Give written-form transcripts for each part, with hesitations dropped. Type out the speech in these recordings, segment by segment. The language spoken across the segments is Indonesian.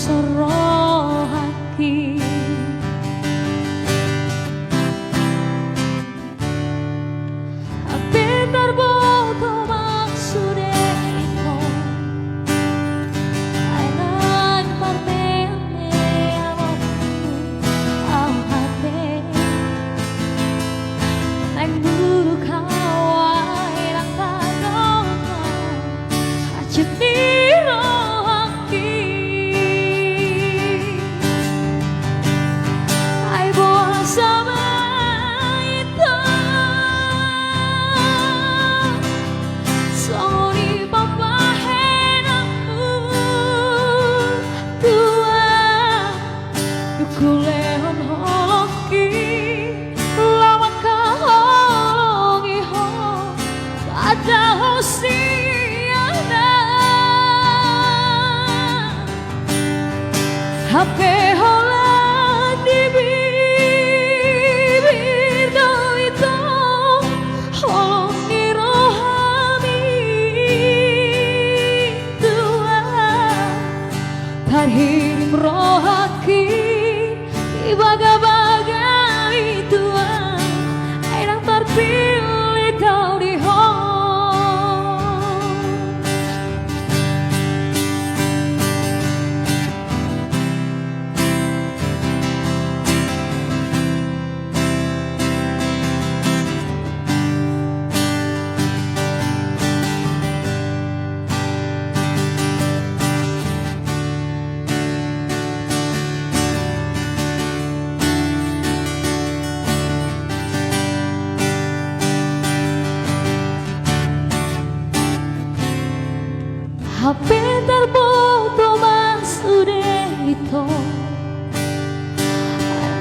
sorohaki pintar boto maksude ito ay nagparmeme ang hati nagburukaw ay nagtanong at yuniro haki ay buwan sama ito sorry papahen aku tua nukulehon holoki lawan kahongi ho ada hosiana hape hola di bibir do itu holong di rohani tua tarhirim rohaki di baga-baga tua enang terpilih kau di pintar boto maksude ito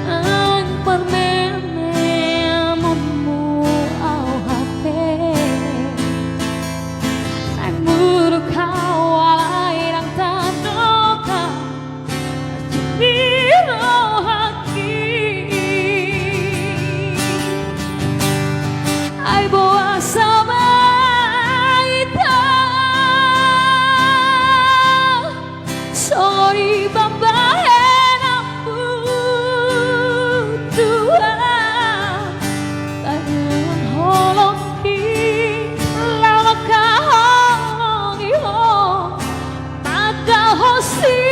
ang parmeme amomu au hape ang murukaw alay ng tandoka juniro haki ay buwan sama sorry babahen aku tua tangan holoki lawan kahongi ho maka hosiana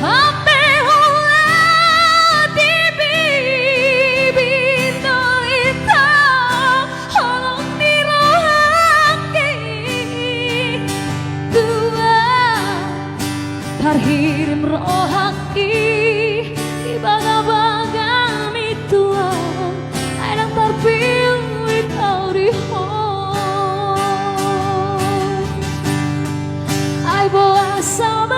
ampe hola di bibir no ita holong di rohaki tarhirim rohaki di baga-baga mitua ainang terpilih kau di hoi ai boa sama